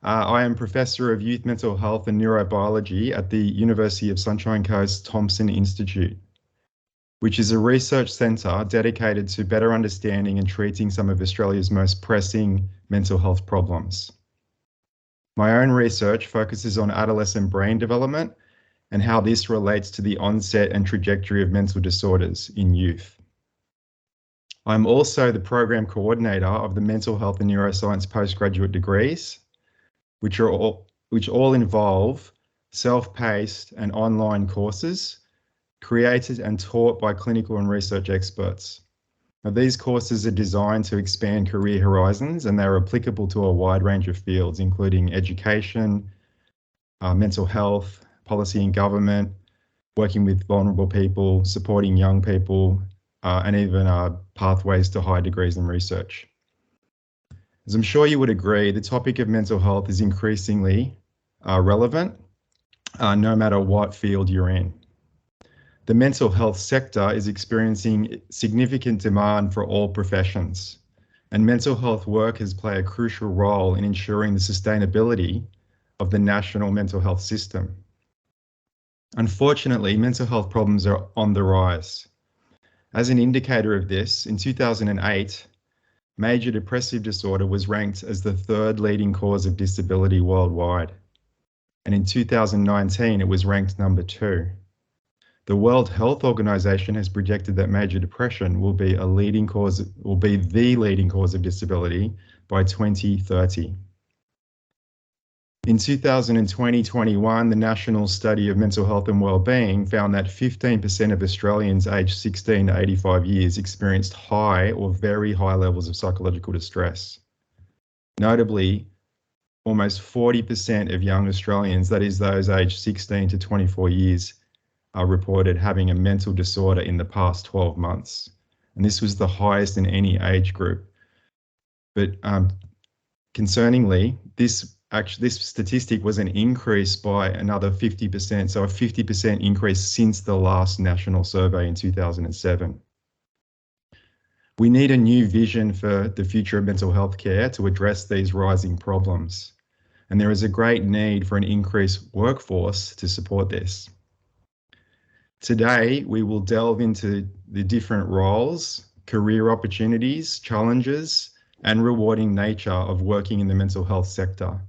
I am Professor of Youth Mental Health and Neurobiology at the University of Sunshine Coast Thompson Institute, which is a research centre dedicated to better understanding and treating some of Australia's most pressing mental health problems. My own research focuses on adolescent brain development and how this relates to the onset and trajectory of mental disorders in youth. I'm also the program coordinator of the Mental Health and Neuroscience postgraduate degrees, which all involve self-paced and online courses created and taught by clinical and research experts. Now, these courses are designed to expand career horizons, and they're applicable to a wide range of fields, including education, mental health, policy and government, working with vulnerable people, supporting young people, and even pathways to high degrees in research. As I'm sure you would agree, the topic of mental health is increasingly relevant, no matter what field you're in. The mental health sector is experiencing significant demand for all professions, and mental health workers play a crucial role in ensuring the sustainability of the national mental health system. Unfortunately, mental health problems are on the rise. As an indicator of this, in 2008, major depressive disorder was ranked as the third leading cause of disability worldwide. And in 2019, it was ranked number 2. The World Health Organization has projected that major depression will be the leading cause of disability by 2030. In 2020-21, the National Study of Mental Health and Wellbeing found that 15% of Australians aged 16 to 85 years experienced high or very high levels of psychological distress. Notably, almost 40% of young Australians, that is those aged 16 to 24 years, are reported having a mental disorder in the past 12 months. And this was the highest in any age group. But concerningly, this statistic was an increase by another 50%, so a 50% increase since the last national survey in 2007. We need a new vision for the future of mental health care to address these rising problems. And there is a great need for an increased workforce to support this. Today, we will delve into the different roles, career opportunities, challenges, and rewarding nature of working in the mental health sector,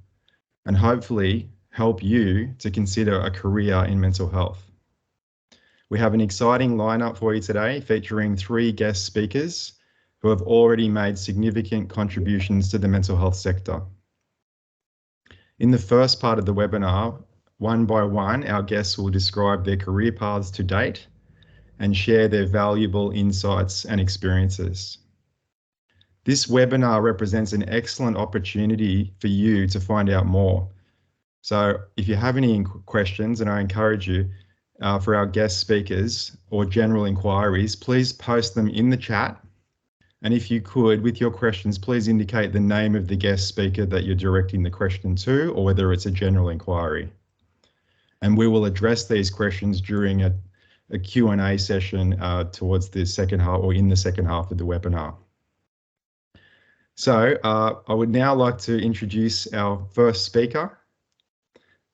and hopefully help you to consider a career in mental health. We have an exciting lineup for you today, featuring 3 guest speakers who have already made significant contributions to the mental health sector. In the first part of the webinar, one by one, our guests will describe their career paths to date and share their valuable insights and experiences. This webinar represents an excellent opportunity for you to find out more. So if you have any questions, and I encourage you for our guest speakers or general inquiries, please post them in the chat. And if you could, with your questions, please indicate the name of the guest speaker that you're directing the question to, or whether it's a general inquiry. And we will address these questions during a Q&A session towards the second half, or in the second half of the webinar. So I would now like to introduce our first speaker,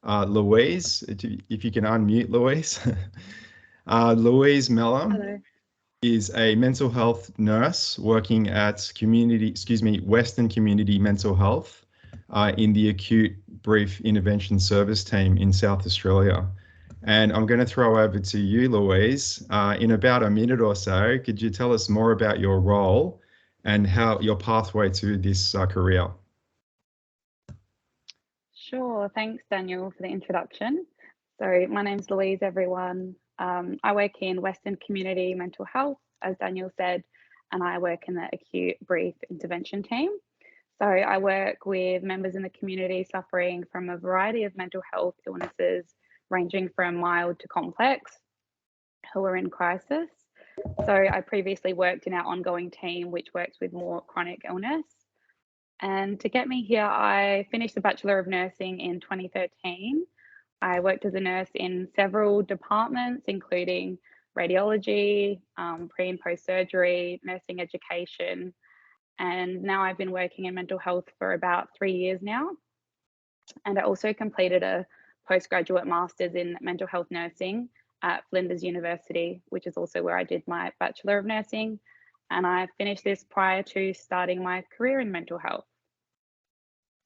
Louise. If you can unmute, Louise. Louise Melhem is a mental health nurse working at Western Community Mental Health in the Acute Brief Intervention Service team in South Australia. And I'm going to throw over to you, Louise. In about a minute or so, could you tell us more about your role and how your pathway to this career? Sure, thanks Daniel for the introduction. So my name's Louise, everyone. I work in Western Community Mental Health, as Daniel said, and I work in the Acute Brief Intervention team. So I work with members in the community suffering from a variety of mental health illnesses, ranging from mild to complex, who are in crisis. So I previously worked in our ongoing team, which works with more chronic illness. And to get me here, I finished a Bachelor of Nursing in 2013. I worked as a nurse in several departments, including radiology, pre and post surgery, nursing education. And now I've been working in mental health for about 3 years now. And I also completed a postgraduate master's in mental health nursing at Flinders University, which is also where I did my Bachelor of Nursing. And I finished this prior to starting my career in mental health.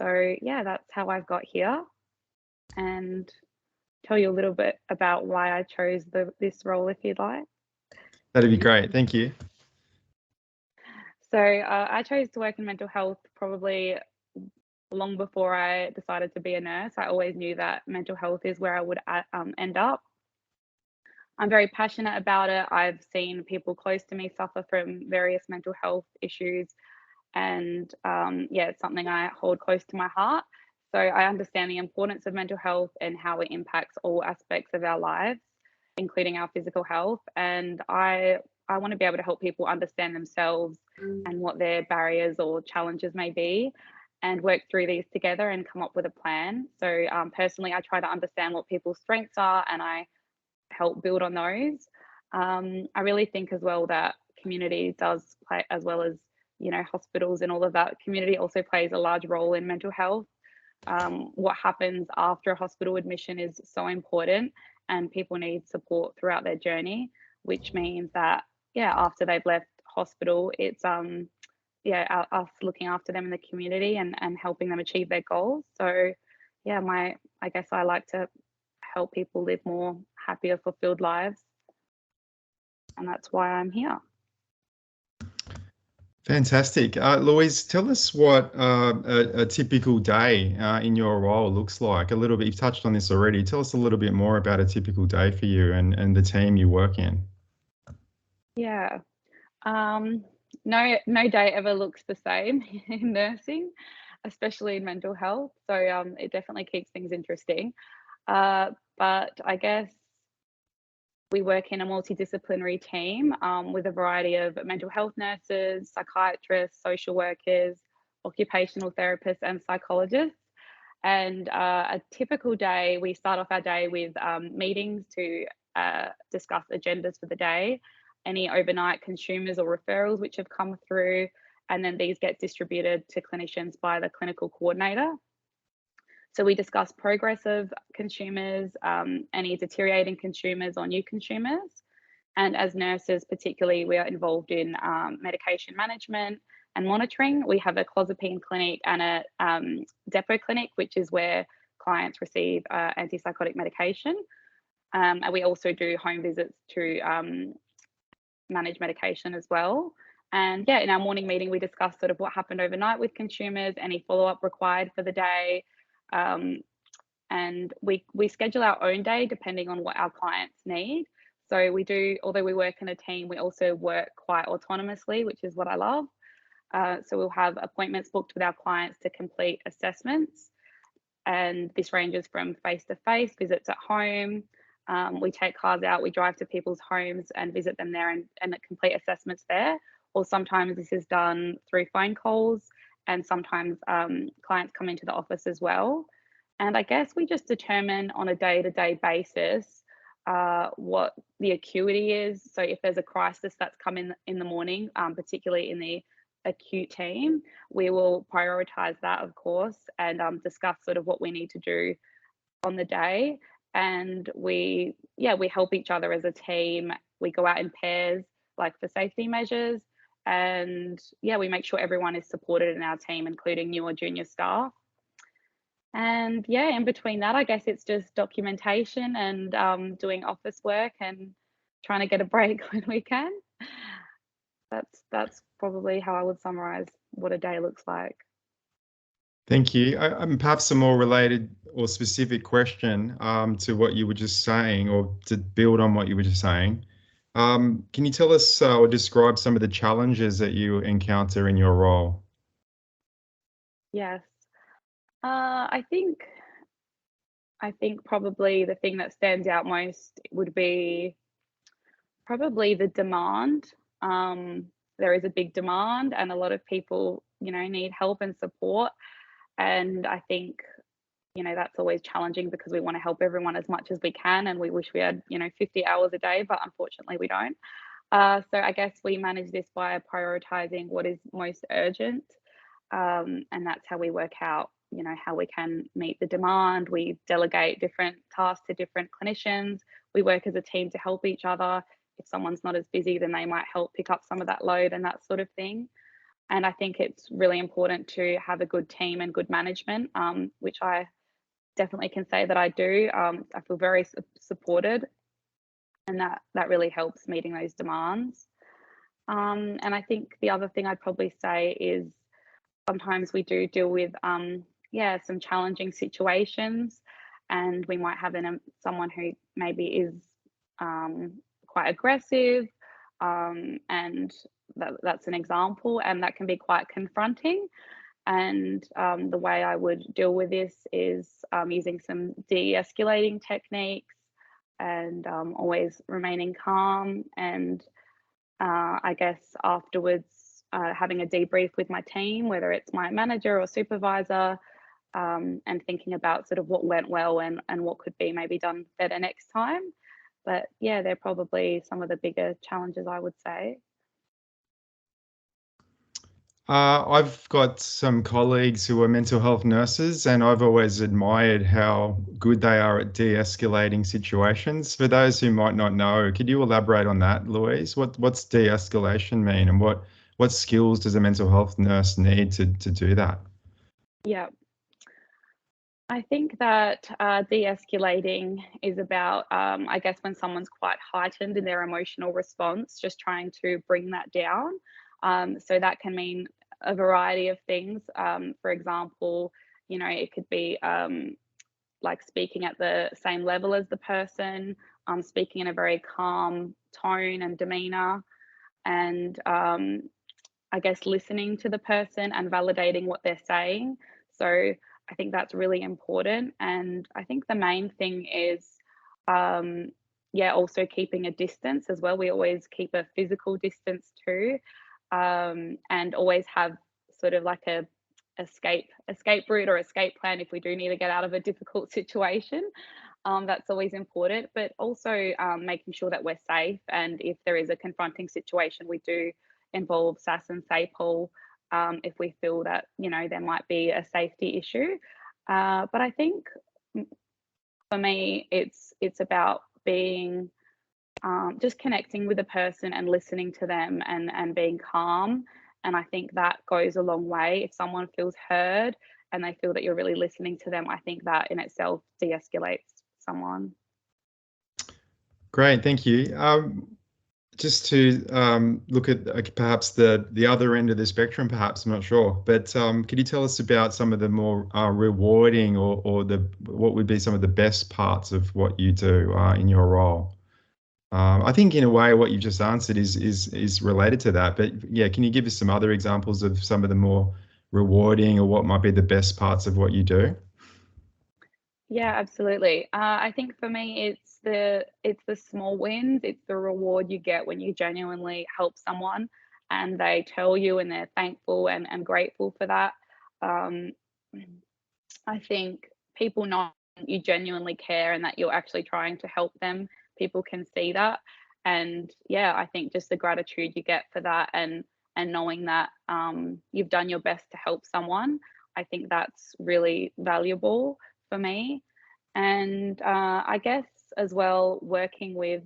So yeah, that's how I've got here, and tell you a little bit about why I chose this role, if you'd like. That'd be great. Thank you. So I chose to work in mental health probably long before I decided to be a nurse. I always knew that mental health is where I would end up. I'm very passionate about it. I've seen people close to me suffer from various mental health issues, and yeah, it's something I hold close to my heart. So I understand the importance of mental health and how it impacts all aspects of our lives, including our physical health. And I want to be able to help people understand themselves and what their barriers or challenges may be, and work through these together and come up with a plan. So personally, I try to understand what people's strengths are, and I help build on those. I really think as well that community does play, as well as, you know, hospitals and all of that. Community also plays a large role in mental health. What happens after a hospital admission is so important, and people need support throughout their journey, which means that, yeah, after they've left hospital, it's yeah, us looking after them in the community and helping them achieve their goals. So yeah, I guess I like to help people live more happier, fulfilled lives, and that's why I'm here. Fantastic. Louise, tell us what a typical day in your role looks like. A little bit, you've touched on this already. Tell us a little bit more about a typical day for you and the team you work in. Yeah. No day ever looks the same in nursing, especially in mental health. So it definitely keeps things interesting. But I guess we work in a multidisciplinary team with a variety of mental health nurses, psychiatrists, social workers, occupational therapists, and psychologists. And a typical day, we start off our day with meetings to discuss agendas for the day, any overnight consumers or referrals which have come through, and then these get distributed to clinicians by the clinical coordinator. So we discuss progress of consumers, any deteriorating consumers or new consumers. And as nurses, particularly, we are involved in medication management and monitoring. We have a clozapine clinic and a depot clinic, which is where clients receive antipsychotic medication. And we also do home visits to manage medication as well. And yeah, in our morning meeting, we discuss sort of what happened overnight with consumers, any follow-up required for the day. And we schedule our own day depending on what our clients need. So we do, although we work in a team, we also work quite autonomously, which is what I love. So we'll have appointments booked with our clients to complete assessments. And this ranges from face-to-face visits at home. We take cars out, we drive to people's homes and visit them there and complete assessments there. Or sometimes this is done through phone calls, and sometimes clients come into the office as well. And I guess we just determine on a day-to-day basis what the acuity is. So if there's a crisis that's come in the morning, particularly in the acute team, we will prioritize that, of course, and discuss sort of what we need to do on the day. And we help each other as a team. We go out in pairs, like for safety measures. And yeah, we make sure everyone is supported in our team, including new or junior staff. And yeah, in between that, I guess it's just documentation and doing office work and trying to get a break when we can. That's probably how I would summarize what a day looks like. Thank you. Perhaps a more related or specific question to what you were just saying, or to build on what you were just saying. Can you tell us or describe some of the challenges that you encounter in your role? Yes. I think probably the thing that stands out most would be probably the demand. There is a big demand, and a lot of people, you know, need help and support. And I think, you know, that's always challenging because we want to help everyone as much as we can, and we wish we had, you know, 50 hours a day, but unfortunately we don't. So I guess we manage this by prioritizing what is most urgent, and that's how we work out how we can meet the demand. We delegate different tasks to different clinicians. We work as a team to help each other. If someone's not as busy, then they might help pick up some of that load and that sort of thing. And I think it's really important to have a good team and good management, which I definitely can say that I do. I feel very supported, and that really helps meeting those demands. And I think the other thing I'd probably say is sometimes we do deal with some challenging situations, and we might have someone who maybe is quite aggressive, and that's an example, and that can be quite confronting. And the way I would deal with this is using some de-escalating techniques, and always remaining calm, and I guess afterwards having a debrief with my team, whether it's my manager or supervisor, and thinking about sort of what went well and what could be maybe done better next time. But yeah, they're probably some of the bigger challenges, I would say. I've got some colleagues who are mental health nurses, and I've always admired how good they are at de-escalating situations. For those who might not know, could you elaborate on that, Louise? What's de-escalation mean, and what skills does a mental health nurse need to do that? Yeah. I think that de-escalating is about, I guess, when someone's quite heightened in their emotional response, just trying to bring that down. So that can mean a variety of things. For example, it could be like speaking at the same level as the person, speaking in a very calm tone and demeanor, and I guess listening to the person and validating what they're saying. So I think that's really important. And I think the main thing is, also keeping a distance as well. We always keep a physical distance too, and always have sort of like a escape route or escape plan if we do need to get out of a difficult situation. That's always important, but also making sure that we're safe. And if there is a confronting situation, we do involve SAS and SAPL if we feel that there might be a safety issue. But I think for me, it's about being just connecting with the person and listening to them and being calm. And I think that goes a long way. If someone feels heard and they feel that you're really listening to them, I think that in itself de-escalates someone. Great, thank you. Just to look at perhaps the other end of the spectrum, perhaps, I'm not sure, but could you tell us about some of the more rewarding or what would be some of the best parts of what you do in your role? I think in a way what you've just answered is related to that, but yeah, can you give us some other examples of some of the more rewarding or what might be the best parts of what you do? Yeah, absolutely. I think for me, it's the small wins. It's the reward you get when you genuinely help someone and they tell you and they're thankful and grateful for that. I think people know you genuinely care and that you're actually trying to help them. People can see that. And yeah, I think just the gratitude you get for that and knowing that you've done your best to help someone, I think that's really valuable for me. And I guess as well, working with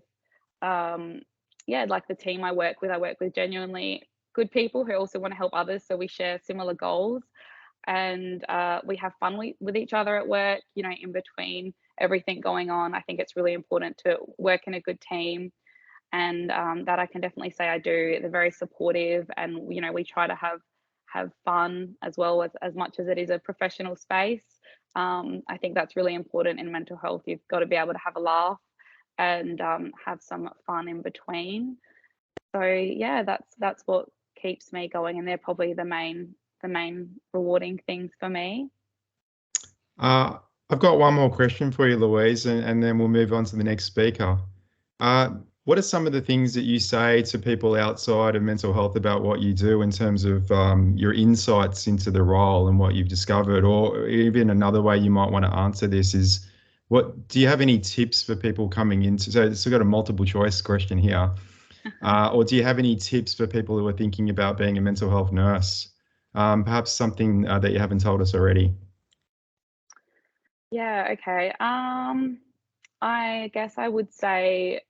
like the team I work with genuinely good people who also want to help others, so we share similar goals, and we have fun with each other at work, in between everything going on. I think it's really important to work in a good team, and that I can definitely say I do. They're very supportive, and we try to have fun as well as much as it is a professional space. I think that's really important in mental health. You've got to be able to have a laugh and have some fun in between. So yeah, that's what keeps me going, and they're probably the main rewarding things for me. I've got one more question for you, Louise, and then we'll move on to the next speaker. What are some of the things that you say to people outside of mental health about what you do in terms of your insights into the role and what you've discovered? Or even another way you might want to answer this is, do you have any tips for people coming into, so we've got a multiple choice question here, or do you have any tips for people who are thinking about being a mental health nurse? Perhaps something that you haven't told us already. Yeah, okay. I guess I would say,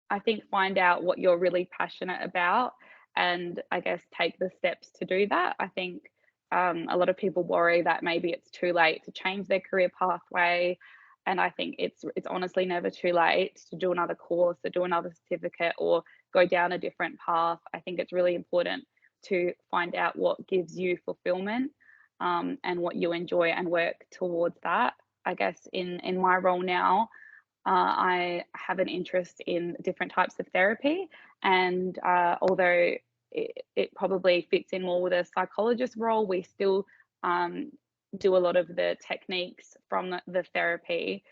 I think find out what you're really passionate about, and I guess take the steps to do that. I think a lot of people worry that maybe it's too late to change their career pathway, and I think it's honestly never too late to do another course, to do another certificate, or go down a different path. I think it's really important to find out what gives you fulfillment, and what you enjoy, and work towards that. I guess in my role now, I have an interest in different types of therapy, and although it probably fits in more with a psychologist role, we still um, do a lot of the techniques from the therapy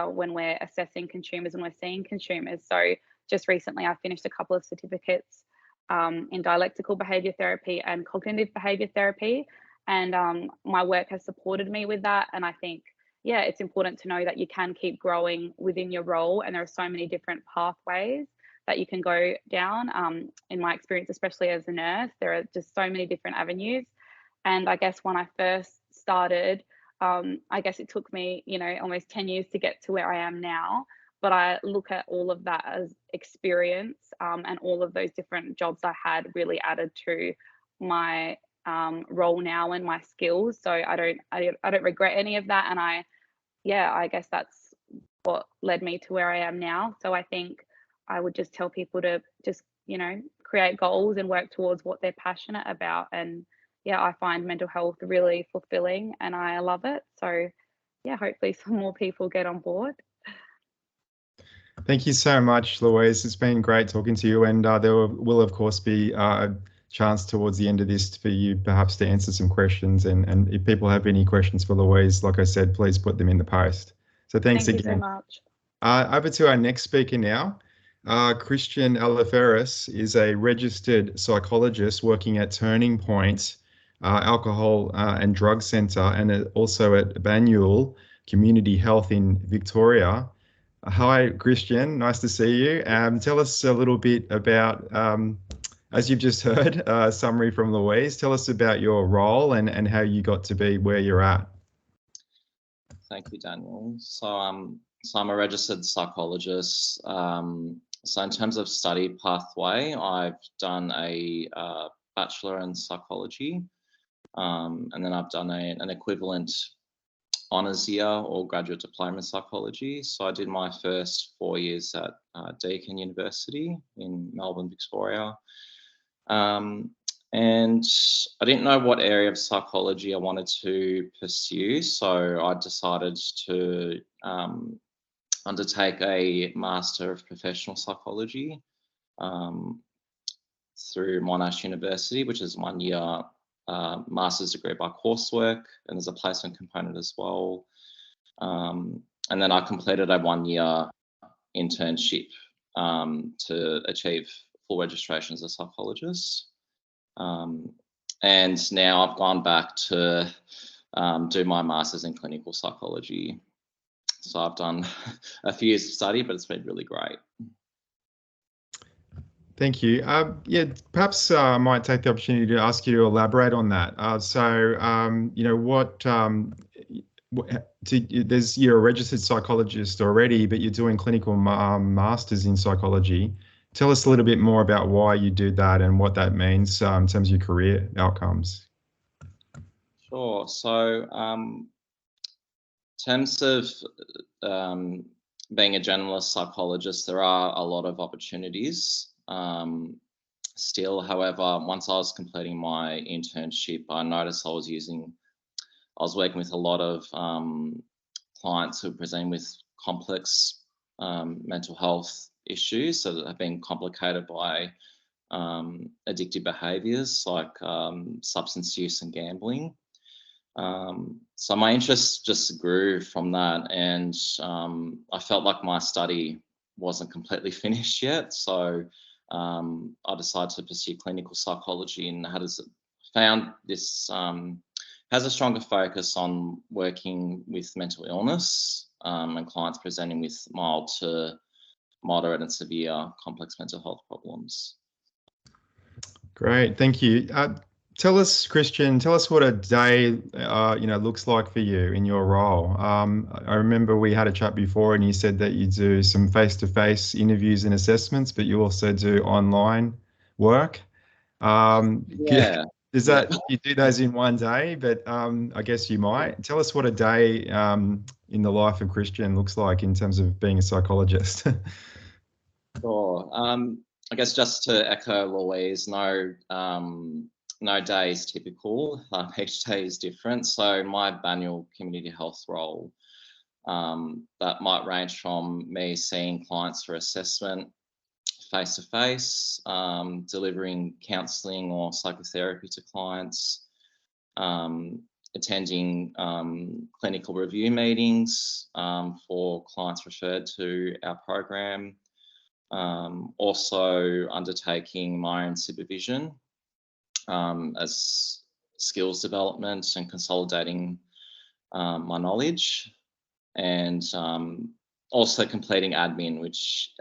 when we're assessing consumers and we're seeing consumers. So just recently, I finished a couple of certificates in dialectical behaviour therapy and cognitive behaviour therapy, and my work has supported me with that. And I think, yeah, it's important to know that you can keep growing within your role, and there are so many different pathways that you can go down. In my experience, especially as a nurse, there are just so many different avenues. And I guess when I first started, I guess it took me, almost 10 years to get to where I am now. But I look at all of that as experience, and all of those different jobs I had really added to my role now and my skills. So I don't regret any of that. And I guess that's what led me to where I am now. So I think I would just tell people to just, create goals and work towards what they're passionate about. And yeah, I find mental health really fulfilling and I love it. So yeah, hopefully some more people get on board. Thank you so much, Louise. It's been great talking to you, and there will of course be a chance towards the end of this for you perhaps to answer some questions. And if people have any questions for Louise, like I said, please put them in the post. So thanks Thank you so again. much. Over to our next speaker now. Christian Aliferis is a registered psychologist working at Turning Point Alcohol and Drug Centre, and also at Banyule Community Health in Victoria. Hi, Christian. Nice to see you. Tell us a little bit about, as you've just heard, a summary from Louise. Tell us about your role and how you got to be where you're at. Thank you, Daniel. So I'm a registered psychologist. So in terms of study pathway, I've done a bachelor in psychology, and then I've done an equivalent honours year or graduate diploma in psychology. So I did my first 4 years at Deakin University in Melbourne, Victoria. And I didn't know what area of psychology I wanted to pursue. So I decided to undertake a Master of Professional Psychology through Monash University, which is 1 year master's degree by coursework, and there's a placement component as well. And then I completed a 1 year internship to achieve full registration as a psychologist. And now I've gone back to do my master's in clinical psychology. So I've done a few years of study, but it's been really great. Thank you. Yeah, perhaps I might take the opportunity to ask you to elaborate on that. You're a registered psychologist already, but you're doing clinical masters in psychology. Tell us a little bit more about why you do that and what that means in terms of your career outcomes. Sure. So in terms of being a generalist psychologist, there are a lot of opportunities. Still, however, once I was completing my internship, I noticed I was working with a lot of clients who are presenting with complex mental health issues that have been complicated by addictive behaviours like substance use and gambling. So my interest just grew from that, and I felt like my study wasn't completely finished yet. So I decided to pursue clinical psychology, and found this has a stronger focus on working with mental illness and clients presenting with mild to moderate and severe complex mental health problems. Great, thank you. Tell us, Christian, tell us what a day, looks like for you in your role. I remember we had a chat before and you said that you do some face-to-face interviews and assessments, but you also do online work. Yeah. Is that you do those in one day? But I guess you might. Tell us what a day in the life of Christian looks like in terms of being a psychologist. Sure. I guess just to echo Louise, no day is typical. Each day is different. So my annual community health role, that might range from me seeing clients for assessment face-to-face, delivering counselling or psychotherapy to clients, attending clinical review meetings for clients referred to our program, also undertaking my own supervision as skills development and consolidating my knowledge, and also completing admin, which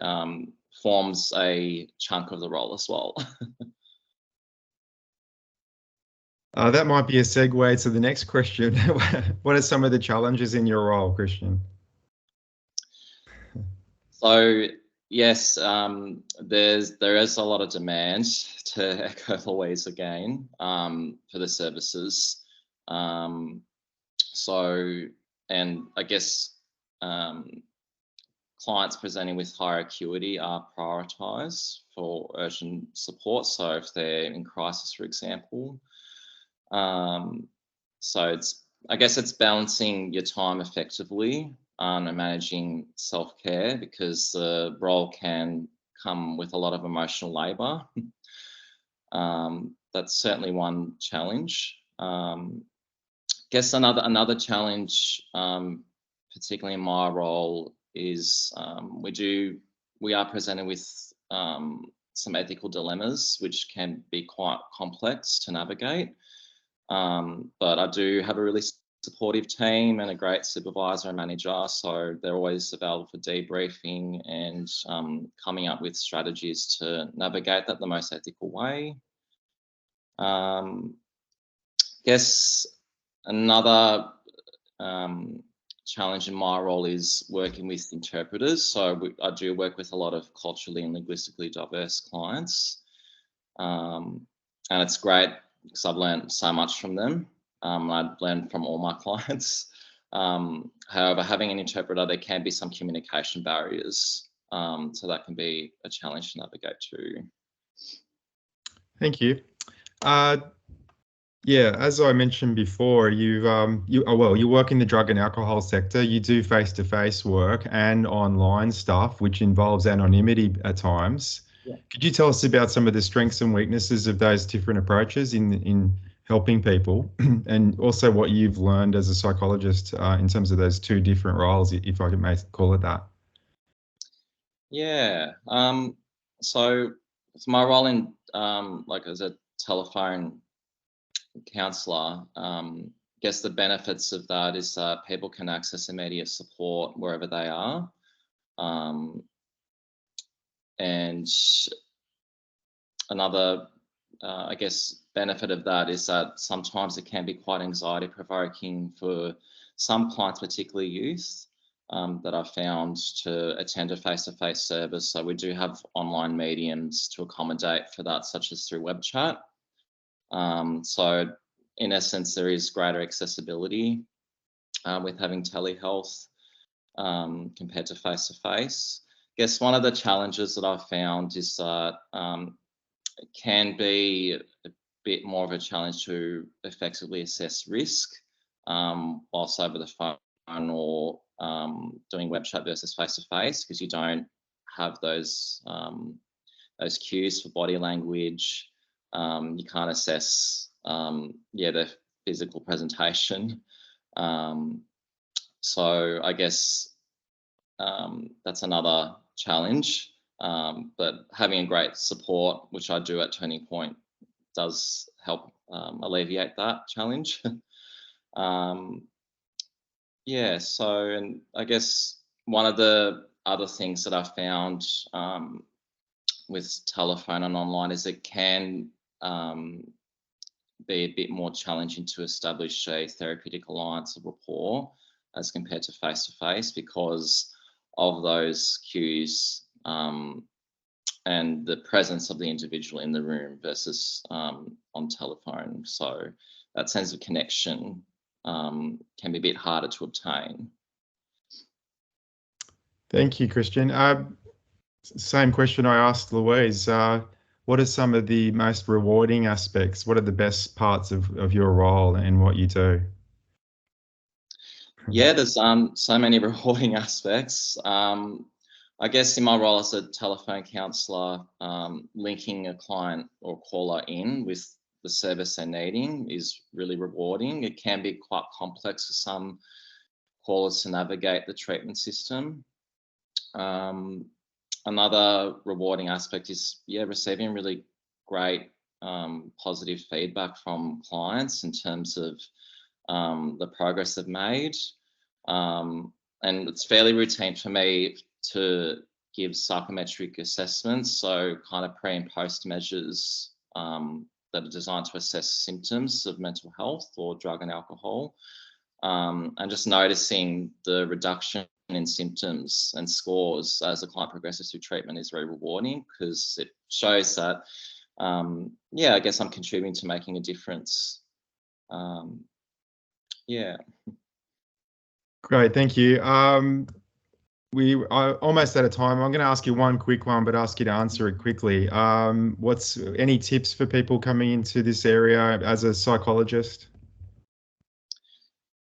forms a chunk of the role as well. That might be a segue to the next question. What are some of the challenges in your role, Christian? So yes, there is a lot of demand, to echo Louise again, for the services. And I guess clients presenting with higher acuity are prioritised for urgent support. So if they're in crisis, for example. So I guess it's balancing your time effectively and managing self-care, because the role can come with a lot of emotional labour. That's certainly one challenge. I guess another challenge, particularly in my role, is we are presented with some ethical dilemmas, which can be quite complex to navigate. But I do have a really supportive team and a great supervisor and manager, so they're always available for debriefing and coming up with strategies to navigate that the most ethical way. Guess another challenge in my role is working with interpreters. So I do work with a lot of culturally and linguistically diverse clients, and it's great because I've learned so much from them. I've learned from all my clients. However, having an interpreter, there can be some communication barriers, so that can be a challenge to navigate too. Thank you. Yeah, as I mentioned before, you work in the drug and alcohol sector. You do face-to-face work and online stuff, which involves anonymity at times. Yeah. Could you tell us about some of the strengths and weaknesses of those different approaches in helping people, and also what you've learned as a psychologist in terms of those two different roles, if I may call it that? Yeah. So it's my role in as a telephone counsellor. I guess the benefits of that is that people can access immediate support wherever they are. And another, I guess, benefit of that is that sometimes it can be quite anxiety provoking for some clients, particularly youth, that I've found to attend a face-to-face service. So we do have online mediums to accommodate for that, such as through web chat. So in essence, there is greater accessibility with having telehealth compared to face-to-face. I guess one of the challenges that I've found is that it can be a bit more of a challenge to effectively assess risk whilst over the phone or doing web chat versus face-to-face, because you don't have those cues for body language. You can't assess the physical presentation. So I guess that's another challenge. But having a great support, which I do at Turning Point, does help alleviate that challenge. And I guess one of the other things that I found with telephone and online is it can be a bit more challenging to establish a therapeutic alliance of rapport as compared to face-to-face because of those cues and the presence of the individual in the room versus on telephone. So that sense of connection can be a bit harder to obtain. Thank you, Christian. Same question I asked Louise. What are some of the most rewarding aspects? What are the best parts of your role and what you do? Yeah, there's so many rewarding aspects. I guess in my role as a telephone counsellor, linking a client or caller in with the service they're needing is really rewarding. It can be quite complex for some callers to navigate the treatment system. Another rewarding aspect is, receiving really great positive feedback from clients in terms of the progress they've made. And it's fairly routine for me to give psychometric assessments, so kind of pre and post measures that are designed to assess symptoms of mental health or drug and alcohol. And just noticing the reduction in symptoms and scores as the client progresses through treatment is very rewarding because it shows that, I guess I'm contributing to making a difference. Great, thank you. We are almost out of time. I'm going to ask you one quick one, but ask you to answer it quickly. What's any tips for people coming into this area as a psychologist?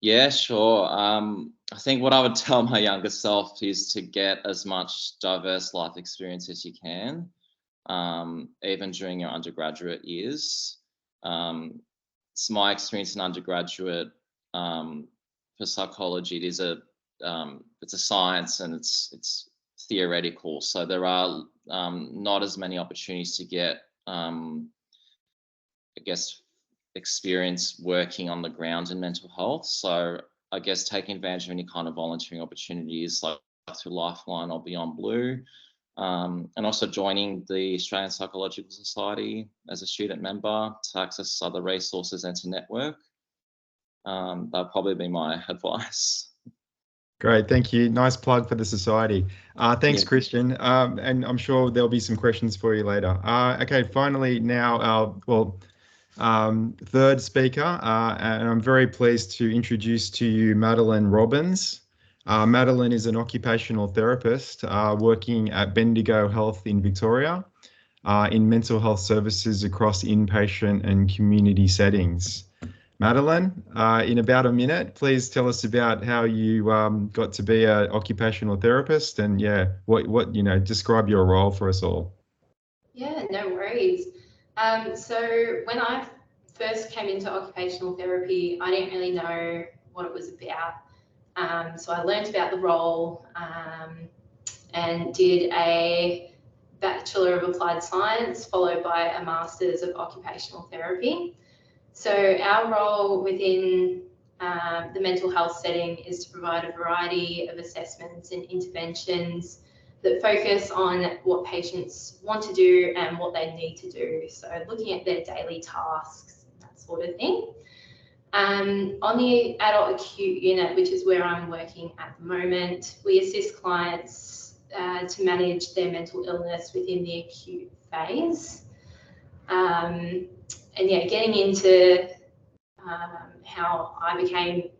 Yeah, sure. I think what I would tell my younger self is to get as much diverse life experience as you can, even during your undergraduate years. It's my experience in undergraduate for psychology. It is it's a science and it's theoretical. So there are not as many opportunities to get, experience working on the ground in mental health. So I guess taking advantage of any kind of volunteering opportunities like through Lifeline or Beyond Blue, and also joining the Australian Psychological Society as a student member to access other resources and to network. That'll probably be my advice. Great, thank you. Nice plug for the society. Thanks, Christian. And I'm sure there'll be some questions for you later. Okay, finally now third speaker, and I'm very pleased to introduce to you Madalyn Robbins. Madalyn is an occupational therapist working at Bendigo Health in Victoria in mental health services across inpatient and community settings. Madalyn, in about a minute, please tell us about how you got to be an occupational therapist and what describe your role for us all. Yeah, no worries. So when I first came into occupational therapy, I didn't really know what it was about. So I learned about the role and did a Bachelor of Applied Science followed by a Master's of Occupational Therapy. So our role within the mental health setting is to provide a variety of assessments and interventions that focus on what patients want to do and what they need to do. So looking at their daily tasks, that sort of thing. On the adult acute unit, which is where I'm working at the moment, we assist clients to manage their mental illness within the acute phase. Getting into how I became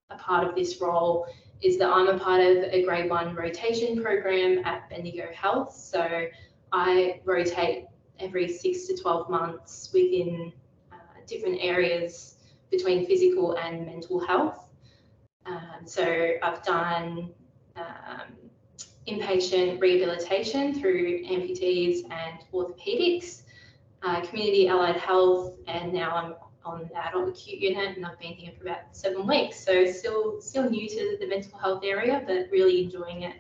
a part of this role is that I'm a part of a grade 1 rotation program at Bendigo Health. So I rotate every 6 to 12 months within different areas between physical and mental health. So I've done inpatient rehabilitation through amputees and orthopedics, community allied health, and now I'm on the adult acute unit, and I've been here for about 7 weeks. So still new to the mental health area, but really enjoying it.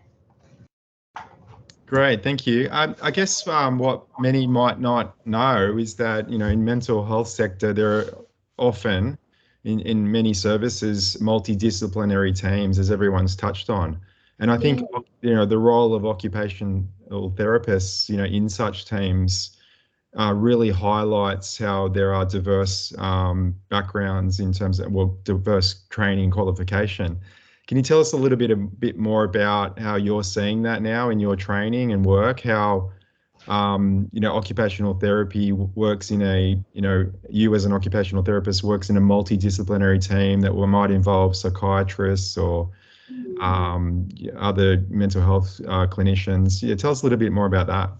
Great, thank you. I guess what many might not know is that, in mental health sector, there are often, in many services, multidisciplinary teams, as everyone's touched on. And I think, the role of occupational therapists, in such teams really highlights how there are diverse backgrounds in terms of, well, diverse training qualification. Can you tell us a bit more about how you're seeing that now in your training and work? How occupational therapy works in a, you as an occupational therapist works in a multidisciplinary team that might involve psychiatrists or other mental health clinicians. Yeah, tell us a little bit more about that.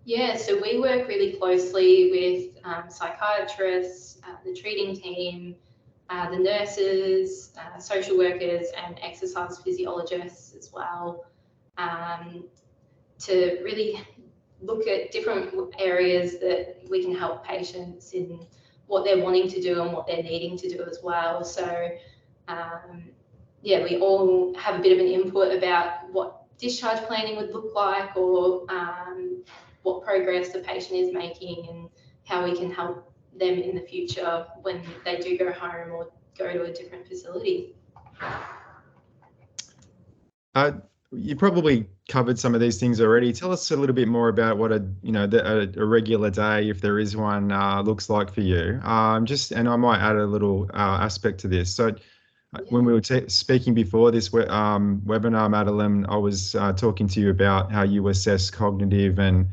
Yeah, so we work really closely with psychiatrists, the treating team, the nurses, social workers, and exercise physiologists as well, to really look at different areas that we can help patients in what they're wanting to do and what they're needing to do as well. So yeah, we all have a bit of an input about what discharge planning would look like, or what progress the patient is making, and how we can help them in the future when they do go home or go to a different facility. You probably covered some of these things already. Tell us a little bit more about what a regular day, if there is one, looks like for you. And I might add a little aspect to this. So when we were speaking before this webinar, Madalyn, I was talking to you about how you assess cognitive and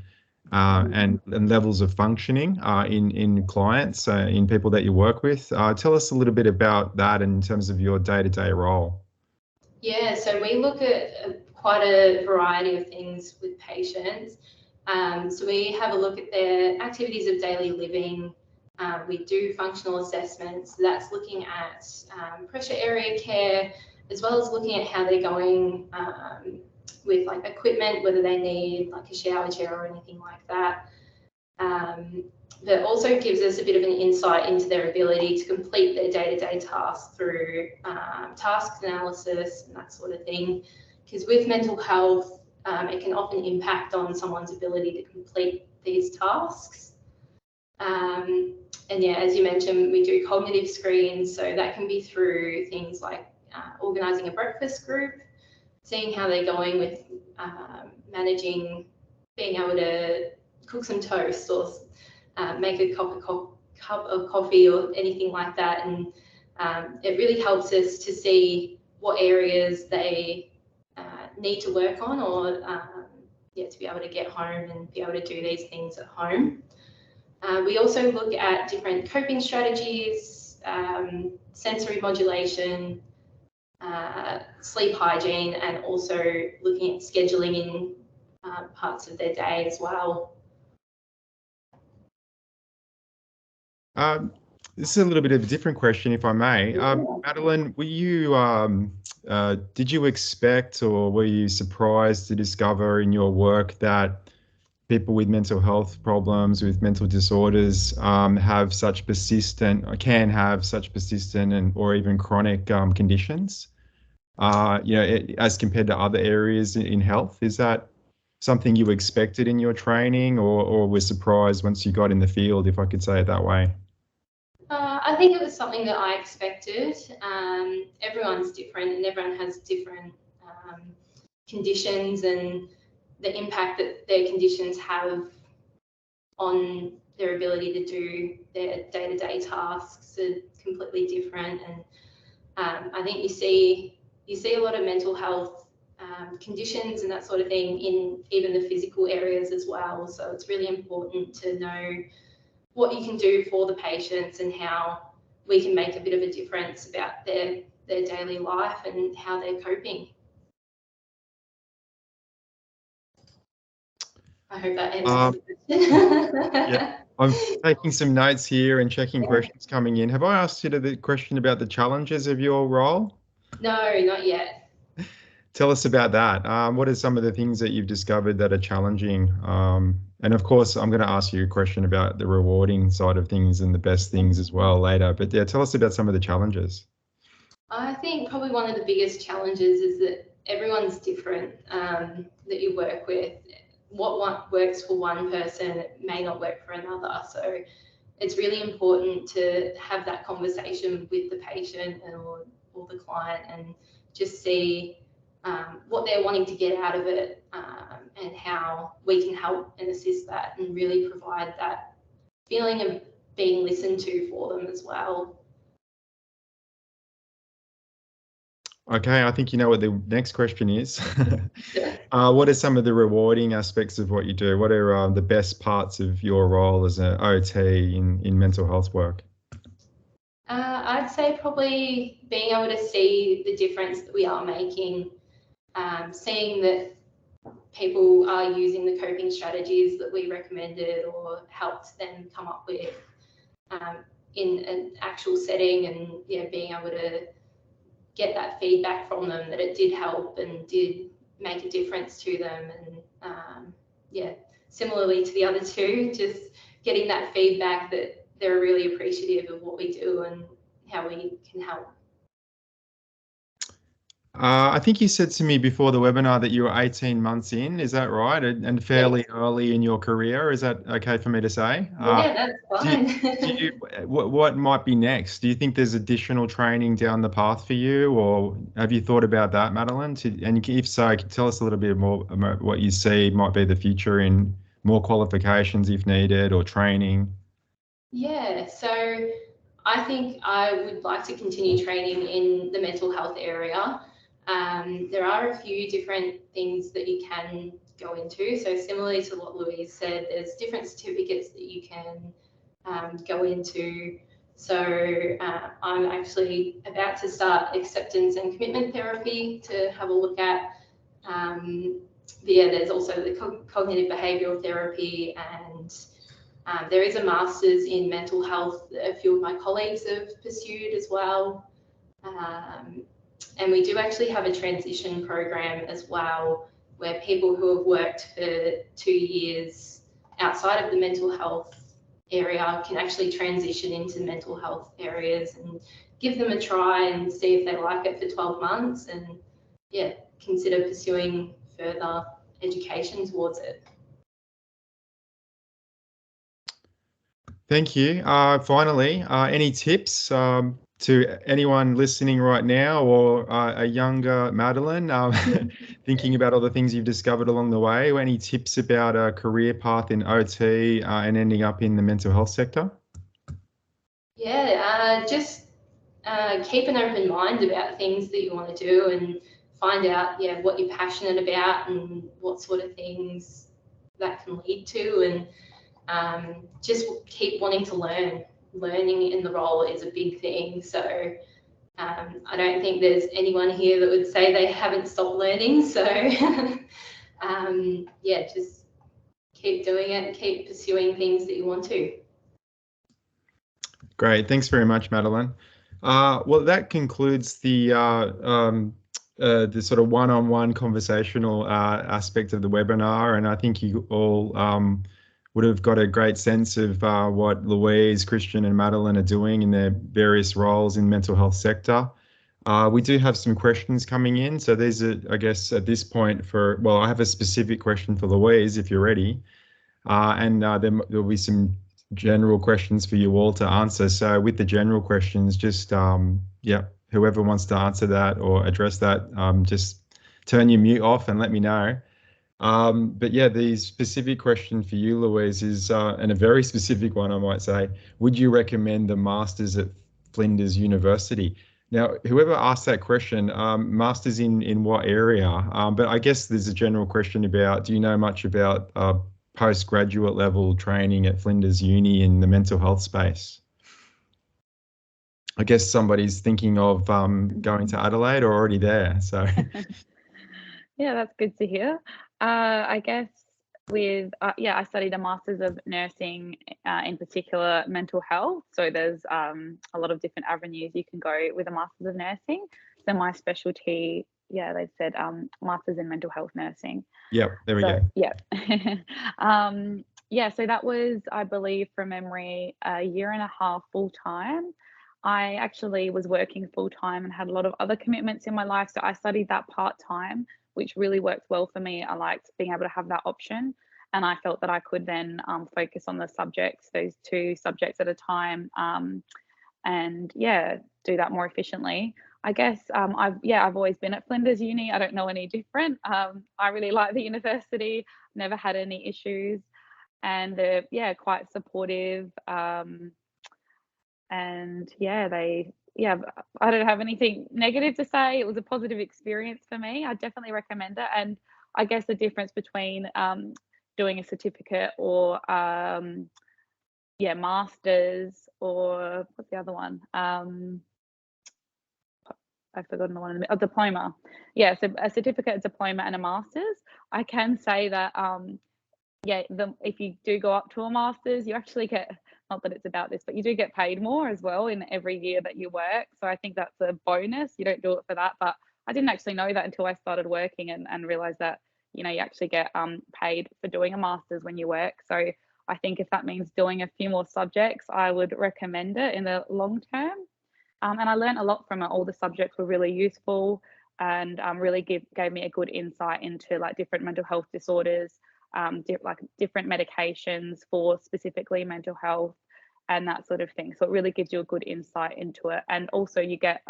levels of functioning in clients, in people that you work with. Tell us a little bit about that in terms of your day-to-day role. Yeah, so we look at quite a variety of things with patients. So we have a look at their activities of daily living. We do functional assessments. So that's looking at pressure area care, as well as looking at how they're going with like equipment, whether they need like a shower chair or anything like that. That also gives us a bit of an insight into their ability to complete their day-to-day tasks through task analysis and that sort of thing. Because with mental health, it can often impact on someone's ability to complete these tasks. And yeah, as you mentioned, we do cognitive screens, so that can be through things like organising a breakfast group, seeing how they're going with managing, being able to cook some toast or make a cup of coffee or anything like that. And it really helps us to see what areas they need to work on, or to be able to get home and be able to do these things at home. We also look at different coping strategies, sensory modulation, sleep hygiene, and also looking at scheduling in parts of their day as well. This is a little bit of a different question, if I may. Madalyn, were you, did you expect, or were you surprised to discover in your work that people with mental health problems, with mental disorders, can have such persistent or even chronic conditions, as compared to other areas in health? Is that something you expected in your training, or were surprised once you got in the field, if I could say it that way? I think it was something that I expected. Everyone's different, and everyone has different conditions, and the impact that their conditions have on their ability to do their day-to-day tasks are completely different. And I think you see a lot of mental health conditions and that sort of thing in even the physical areas as well. So it's really important to know what you can do for the patients and how we can make a bit of a difference about their daily life and how they're coping. I hope that answers the question. Yeah, I'm taking some notes here and checking questions coming in. Have I asked you the question about the challenges of your role? No, not yet. Tell us about that. What are some of the things that you've discovered that are challenging? And of course, I'm going to ask you a question about the rewarding side of things and the best things as well later. But yeah, tell us about some of the challenges. I think probably one of the biggest challenges is that everyone's different, that you work with. What works for one person may not work for another. So it's really important to have that conversation with the patient or the client and just see what they're wanting to get out of it, and how we can help and assist that and really provide that feeling of being listened to for them as well. Okay, I think you know what the next question is. Yeah. What are some of the rewarding aspects of what you do? What are the best parts of your role as an OT in mental health work? I'd say probably being able to see the difference that we are making, seeing that people are using the coping strategies that we recommended or helped them come up with in an actual setting, and being able to get that feedback from them that it did help and did make a difference to them. And similarly to the other two, just getting that feedback that they're really appreciative of what we do and how we can help. I think you said to me before the webinar that you were 18 months in, is that right? And fairly early in your career, is that okay for me to say? Yeah, that's fine. What might be next? Do you think there's additional training down the path for you, or have you thought about that, Madalyn? And if so, tell us a little bit more about what you see might be the future in more qualifications if needed, or training. Yeah, so I think I would like to continue training in the mental health area. There are a few different things that you can go into. So similarly to what Louise said, there's different certificates that you can go into. So I'm actually about to start acceptance and commitment therapy to have a look at. There's also the cognitive behavioural therapy, and there is a master's in mental health that a few of my colleagues have pursued as well. And we do actually have a transition program as well, where people who have worked for 2 years outside of the mental health area can actually transition into mental health areas and give them a try and see if they like it for 12 months and consider pursuing further education towards it. Thank you. Finally, any tips to anyone listening right now, or a younger Madalyn thinking about all the things you've discovered along the way? Or any tips about a career path in OT and ending up in the mental health sector? Yeah, just keep an open mind about things that you want to do, and find out what you're passionate about and what sort of things that can lead to, and just keep wanting to learn. Learning in the role is a big thing. So I don't think there's anyone here that would say they haven't stopped learning. So just keep doing it and keep pursuing things that you want to. Great. Thanks very much, Madalyn. Well, that concludes the sort of one-on-one conversational aspect of the webinar, and I think you all would have got a great sense of what Louise, Christian and Madalyn are doing in their various roles in the mental health sector. We do have some questions coming in. So these are, I guess, at this point I have a specific question for Louise, if you're ready. And then there'll be some general questions for you all to answer. So with the general questions, just, whoever wants to answer that or address that, just turn your mute off and let me know. But the specific question for you, Louise, is, and a very specific one, I might say, would you recommend the Masters at Flinders University? Now, whoever asked that question, Masters in what area? But I guess there's a general question about, do you know much about postgraduate level training at Flinders Uni in the mental health space? I guess somebody's thinking of going to Adelaide or already there, so. Yeah, that's good to hear. I guess with, I studied a Masters of Nursing, in particular mental health. So there's a lot of different avenues you can go with a Masters of Nursing. So my specialty, they've said Masters in Mental Health Nursing. Yep, there we go. Yeah. So that was, I believe, from memory, a year and a half full time. I actually was working full time and had a lot of other commitments in my life. So I studied that part time, which really worked well for me. I liked being able to have that option. And I felt that I could then focus on the subjects, those 2 subjects at a time. And do that more efficiently. I guess I've always been at Flinders Uni. I don't know any different. I really like the university. Never had any issues, and they're quite supportive. And I don't have anything negative to say. It was a positive experience for me. I definitely recommend it. And I guess the difference between doing a certificate or masters, or what's the other one? I've forgotten the one. A diploma. Yeah, so a certificate, a diploma, and a master's. I can say that if you do go up to a master's, you actually get, not that it's about this, but you do get paid more as well in every year that you work. So I think that's a bonus. You don't do it for that, but I didn't actually know that until I started working and realized that, you actually get paid for doing a master's when you work. So I think if that means doing a few more subjects, I would recommend it in the long term. And I learned a lot from it. All the subjects were really useful and really gave me a good insight into like different mental health disorders, different medications for specifically mental health and that sort of thing. So it really gives you a good insight into it. And also you get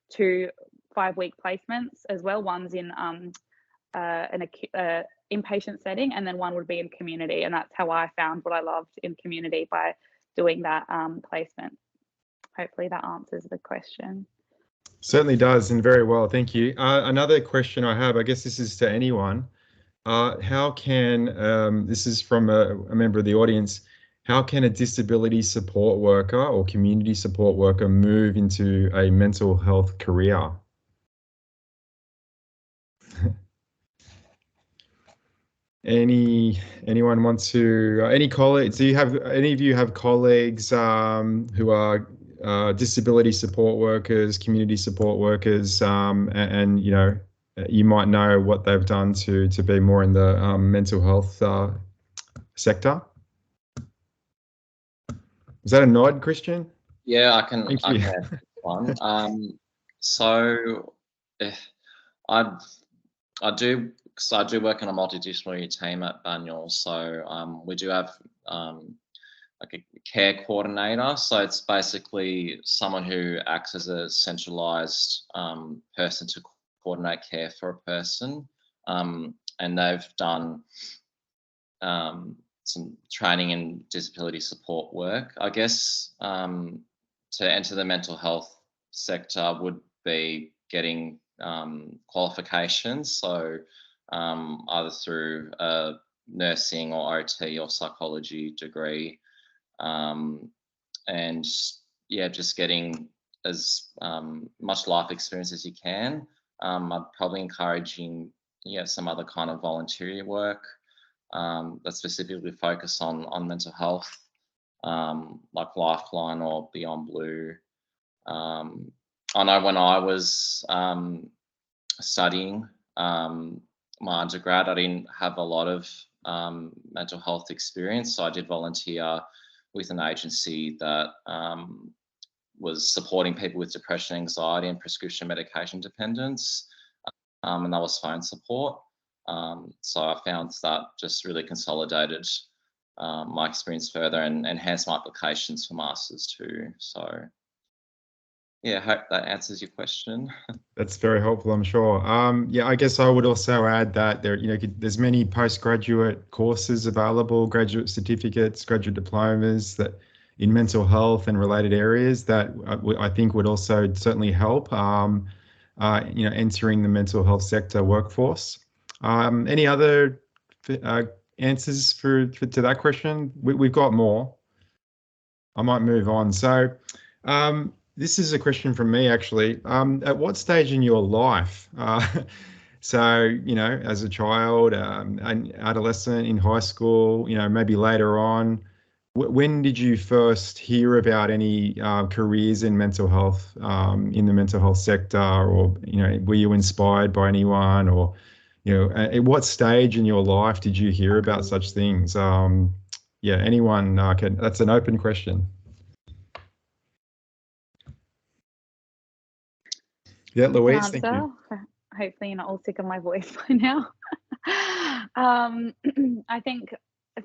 2 5-week placements as well. One's in an inpatient setting, and then one would be in community. And that's how I found what I loved in community, by doing that placement. Hopefully that answers the question. Certainly does, and very well, thank you. Another question I have, I guess this is to anyone. How can, this is from a member of the audience, how can a disability support worker or community support worker move into a mental health career? Anyone want to, any colleagues, do you have, any of you have colleagues who are disability support workers, community support workers, and you might know what they've done to be more in the mental health sector? Is that a nod, Christian? Yeah, I can. Thank I you. can add one. So I do work in a multidisciplinary team at Banyule. So we do have like a care coordinator. So it's basically someone who acts as a centralized person to coordinate care for a person. And they've done some training in disability support work. I guess to enter the mental health sector would be getting qualifications. So either through a nursing or OT or psychology degree. And yeah, just getting as much life experience as you can. I'd probably encouraging some other kind of volunteer work that specifically focus on mental health, like Lifeline or Beyond Blue. I know when I was studying my undergrad, I didn't have a lot of mental health experience, so I did volunteer with an agency that was supporting people with depression, anxiety, and prescription medication dependence, and that was phone support. So I found that just really consolidated my experience further and enhanced my applications for masters too. So yeah, I hope that answers your question. That's very helpful, I'm sure. Yeah, I guess I would also add that there's many postgraduate courses available, graduate certificates, graduate diplomas that in mental health and related areas that I think would also certainly help, entering the mental health sector workforce. Any other answers to that question? We've got more. I might move on. So this is a question from me, actually. At what stage in your life, so, as a child, an adolescent, in high school, maybe later on, when did you first hear about any careers in mental health, in the mental health sector, or, were you inspired by anyone, or, at what stage in your life did you hear about such things? Yeah, anyone can, that's an open question. Yeah, Louise, thank you. Hopefully you're not all sick of my voice by now. I think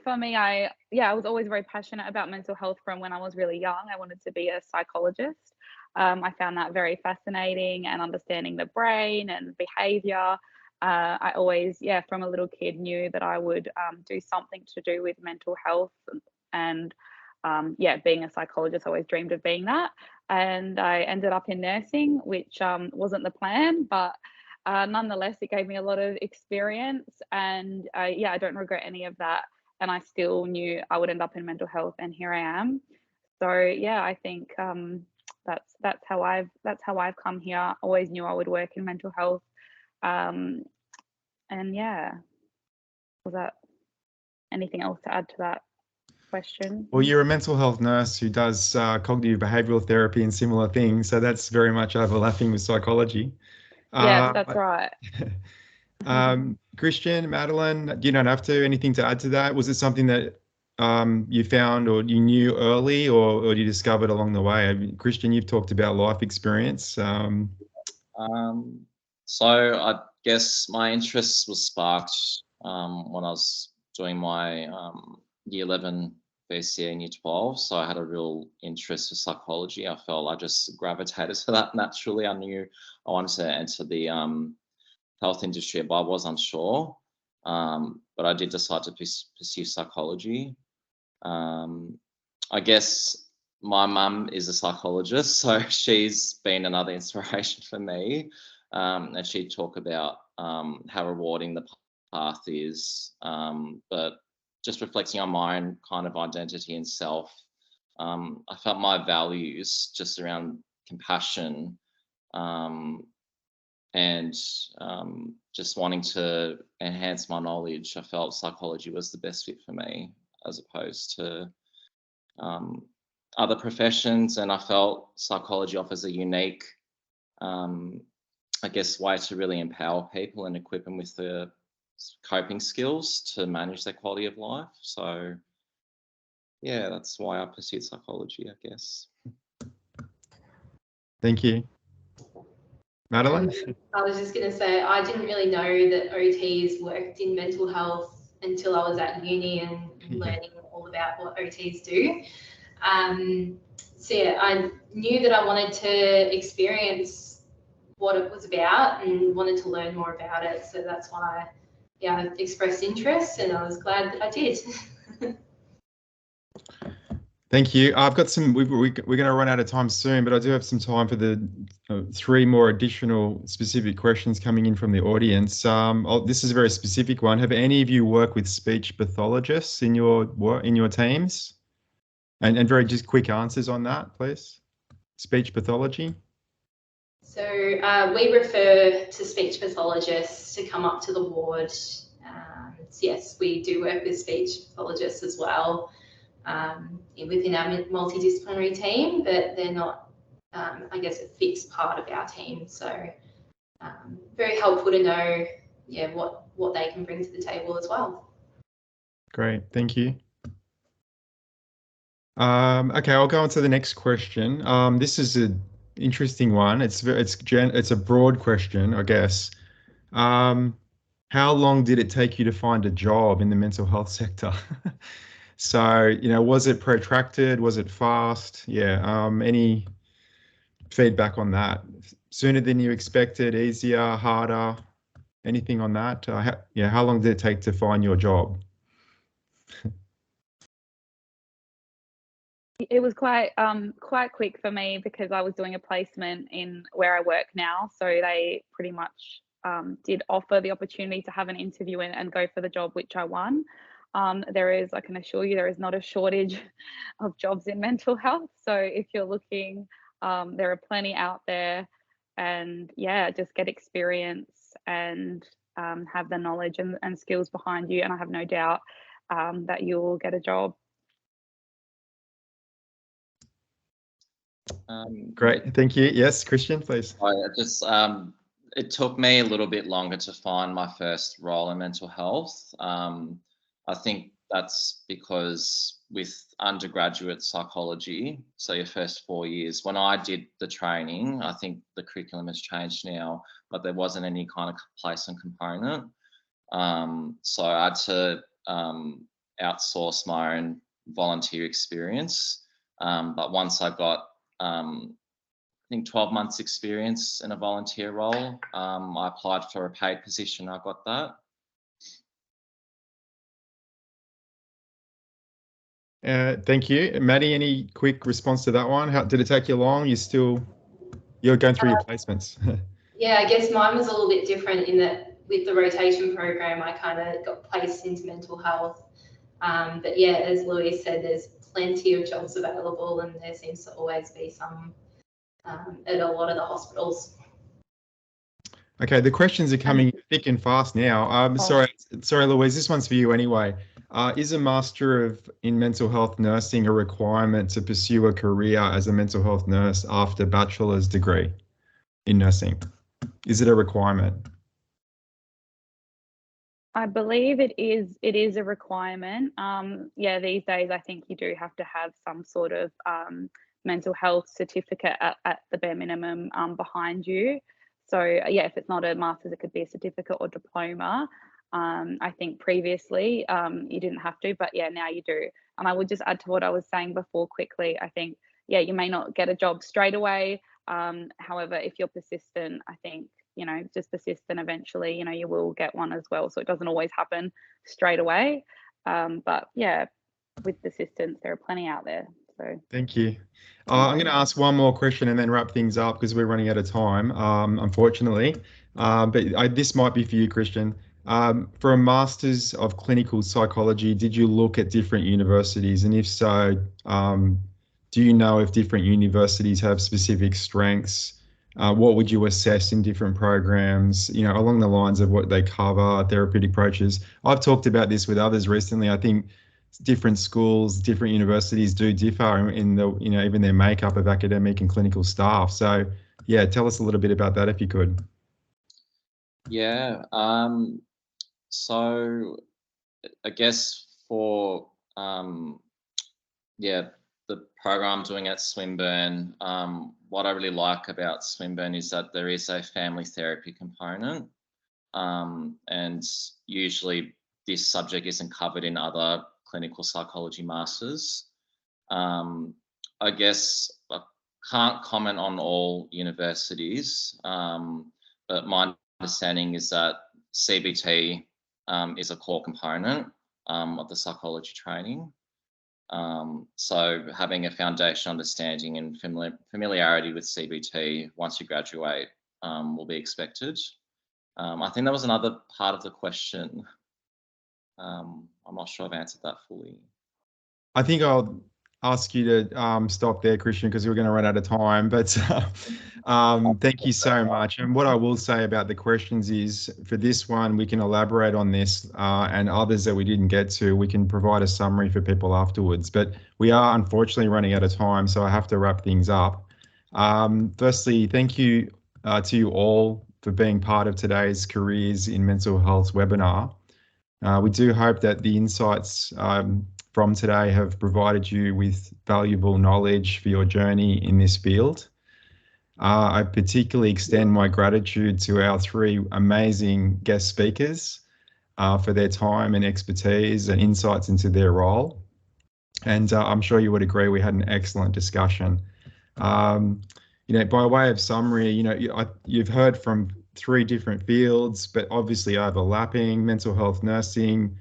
for me, I was always very passionate about mental health from when I was really young. I wanted to be a psychologist. I found that very fascinating, and understanding the brain and behavior. I always, yeah, from a little kid knew that I would do something to do with mental health, and yeah, being a psychologist, I always dreamed of being that. And I ended up in nursing, which wasn't the plan, but nonetheless, it gave me a lot of experience, and yeah, I don't regret any of that. And I still knew I would end up in mental health, and here I am. So yeah, I think that's how I've come here. Always knew I would work in mental health, and yeah, was that anything else to add to that question? Well, you're a mental health nurse who does cognitive behavioral therapy and similar things, so that's very much overlapping with psychology. Yes, that's right. Christian, Madalyn, you don't have to. Anything to add to that? Was it something that you found or you knew early, or you discovered along the way? I mean, Christian, you've talked about life experience. So I guess my interest was sparked when I was doing my year 11 first year in year 12. So I had a real interest in psychology. I felt I just gravitated to that naturally. I knew I wanted to enter the health industry, but I was unsure. But I did decide to pursue psychology. I guess my mum is a psychologist, so she's been another inspiration for me. And she'd talk about how rewarding the path is, but just reflecting on my own kind of identity and self, I felt my values just around compassion and just wanting to enhance my knowledge. I felt psychology was the best fit for me as opposed to other professions, and I felt psychology offers a unique I guess way to really empower people and equip them with the coping skills to manage their quality of life. So yeah, that's why I pursued psychology, I guess. Thank you. Madalyn? I was just going to say, I didn't really know that OTs worked in mental health until I was at uni and learning all about what OTs do. So yeah, I knew that I wanted to experience what it was about and wanted to learn more about it. So that's why, yeah, I expressed interest, and I was glad that I did. Thank you. I've got some, we're going to run out of time soon, but I do have some time for the 3 more additional specific questions coming in from the audience. This is a very specific one. Have any of you worked with speech pathologists in your teams? And very just quick answers on that, please. Speech pathology. So we refer to speech pathologists to come up to the ward. So yes, we do work with speech pathologists as well within our multidisciplinary team, but they're not, I guess, a fixed part of our team. So very helpful to know, yeah, what they can bring to the table as well. Great, thank you. Okay, I'll go on to the next question. This is an interesting one. It's a broad question, I guess. How long did it take you to find a job in the mental health sector? So, you know, was it protracted? Was it fast? Yeah. Any feedback on that? Sooner than you expected? Easier? Harder? Anything on that? How long did it take to find your job? It was quite quick for me because I was doing a placement in where I work now, so they pretty much did offer the opportunity to have an interview and go for the job, which I won. There is, I can assure you, there is not a shortage of jobs in mental health. So if you're looking, there are plenty out there, and yeah, just get experience and have the knowledge and skills behind you, and I have no doubt that you will get a job. Great, thank you. Yes, Christian, please. It took me a little bit longer to find my first role in mental health. I think that's because with undergraduate psychology, so your first 4 years, when I did the training, I think the curriculum has changed now, but there wasn't any kind of placement component. So I had to outsource my own volunteer experience. But once I got think 12 months experience in a volunteer role. I applied for a paid position. I got that. Thank you. Maddie, any quick response to that one? How did it take you long? You're going through your placements. Yeah, I guess mine was a little bit different in that with the rotation program, I kind of got placed into mental health. But yeah, as Louise said, there's plenty of jobs available, and there seems to always be some at a lot of the hospitals. Okay, the questions are coming thick and fast now. Sorry, Louise, this one's for you anyway. Is a Master in Mental Health Nursing a requirement to pursue a career as a mental health nurse after bachelor's degree in nursing? Is it a requirement? I believe it is a requirement. Yeah, these days I think you do have to have some sort of mental health certificate at the bare minimum behind you. So yeah, if it's not a master's, it could be a certificate or diploma. I think previously you didn't have to, but yeah, now you do. And I would just add to what I was saying before quickly. I think, yeah, you may not get a job straight away. However, if you're persistent, I think, just persist, and eventually, you will get one as well. So it doesn't always happen straight away. But yeah, with persistence, there are plenty out there. So thank you. I'm going to ask one more question and then wrap things up because we're running out of time, unfortunately. But this might be for you, Christian. For a Masters of Clinical Psychology, did you look at different universities? And if so, do you know if different universities have specific strengths? What would you assess in different programs, along the lines of what they cover, therapeutic approaches? I've talked about this with others recently. I think different schools, different universities do differ in the, even their makeup of academic and clinical staff. So yeah, tell us a little bit about that if you could. Yeah, so I guess for, the program I'm doing at Swinburne, what I really like about Swinburne is that there is a family therapy component, and usually this subject isn't covered in other clinical psychology masters. I guess I can't comment on all universities, but my understanding is that CBT is a core component of the psychology training. So having a foundation understanding and familiarity with CBT once you graduate will be expected. I think that was another part of the question. I'm not sure I've answered that fully. I think I'll ask you to stop there, Christian, because we're going to run out of time. But thank you so much. And what I will say about the questions is, for this one, we can elaborate on this, and others that we didn't get to, we can provide a summary for people afterwards. But we are unfortunately running out of time, so I have to wrap things up. Firstly, thank you to you all for being part of today's Careers in Mental Health webinar. We do hope that the insights from today have provided you with valuable knowledge for your journey in this field. I particularly extend my gratitude to our three amazing guest speakers for their time and expertise and insights into their role. And I'm sure you would agree we had an excellent discussion. By way of summary, you've heard from three different fields, but obviously overlapping: mental health nursing,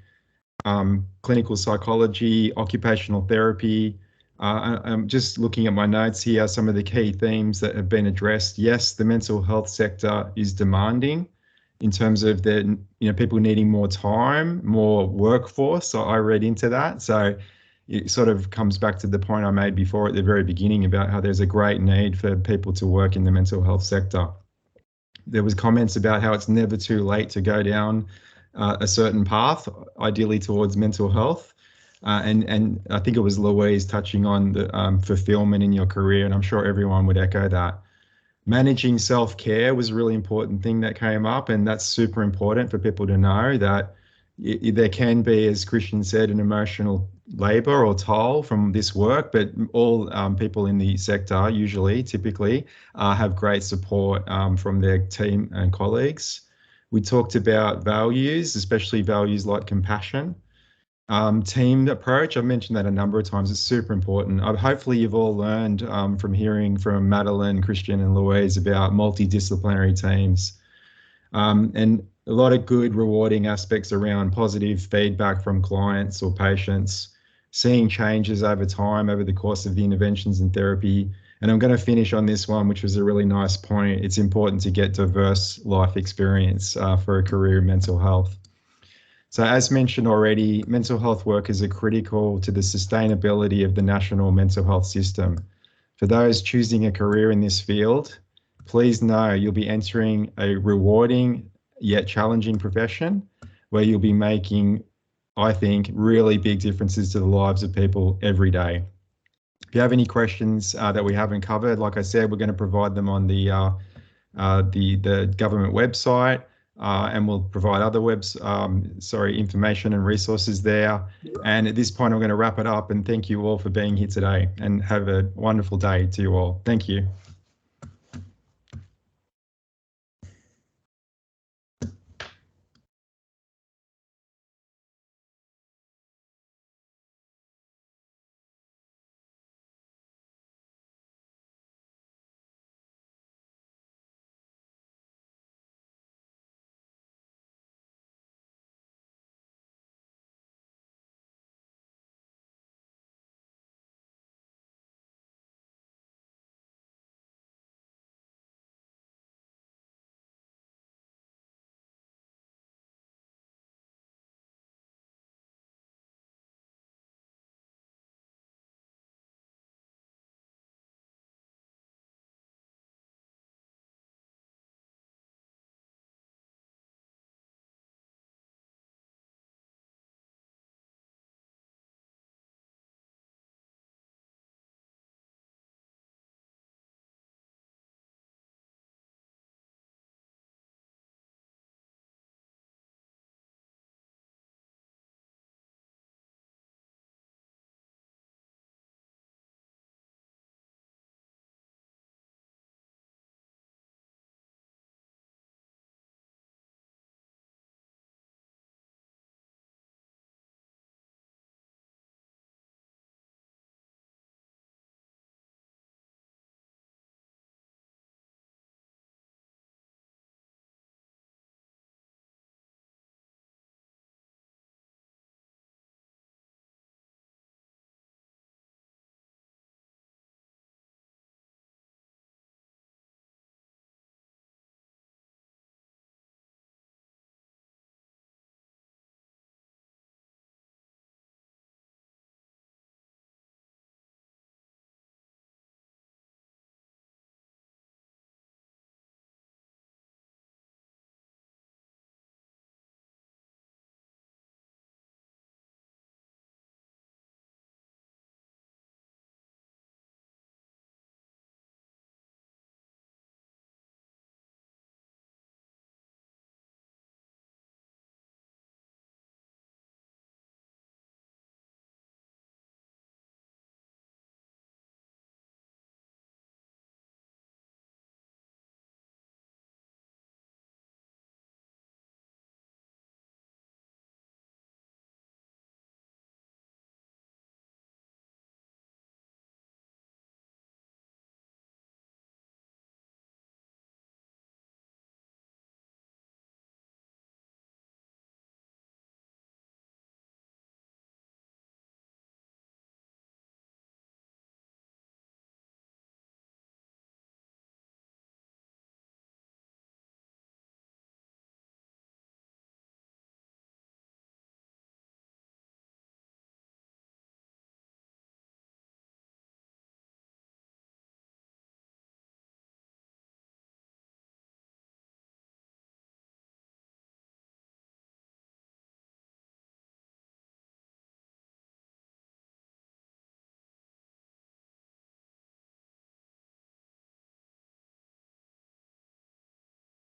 clinical psychology, occupational therapy. I'm just looking at my notes here, some of the key themes that have been addressed. Yes, the mental health sector is demanding in terms of the, people needing more time, more workforce. So I read into that. So it sort of comes back to the point I made before at the very beginning about how there's a great need for people to work in the mental health sector. There was comments about how it's never too late to go down a certain path, ideally towards mental health. And I think it was Louise touching on the fulfillment in your career, and I'm sure everyone would echo that. Managing self-care was a really important thing that came up, and that's super important for people to know that there can be, as Christian said, an emotional labor or toll from this work, but all people in the sector typically have great support from their team and colleagues. We talked about values, especially values like compassion. Team approach, I've mentioned that a number of times. It's super important. Hopefully you've all learned from hearing from Madalyn, Christian and Louise about multidisciplinary teams. And a lot of good rewarding aspects around positive feedback from clients or patients, seeing changes over time over the course of the interventions and therapy. And I'm going to finish on this one, which was a really nice point. It's important to get diverse life experience for a career in mental health. So as mentioned already, mental health workers are critical to the sustainability of the national mental health system. For those choosing a career in this field, please know you'll be entering a rewarding yet challenging profession where you'll be making, I think, really big differences to the lives of people every day. If you have any questions that we haven't covered, like I said, we're going to provide them on the government website. And we'll provide other information and resources there. And at this point, I'm going to wrap it up and thank you all for being here today and have a wonderful day to you all. Thank you.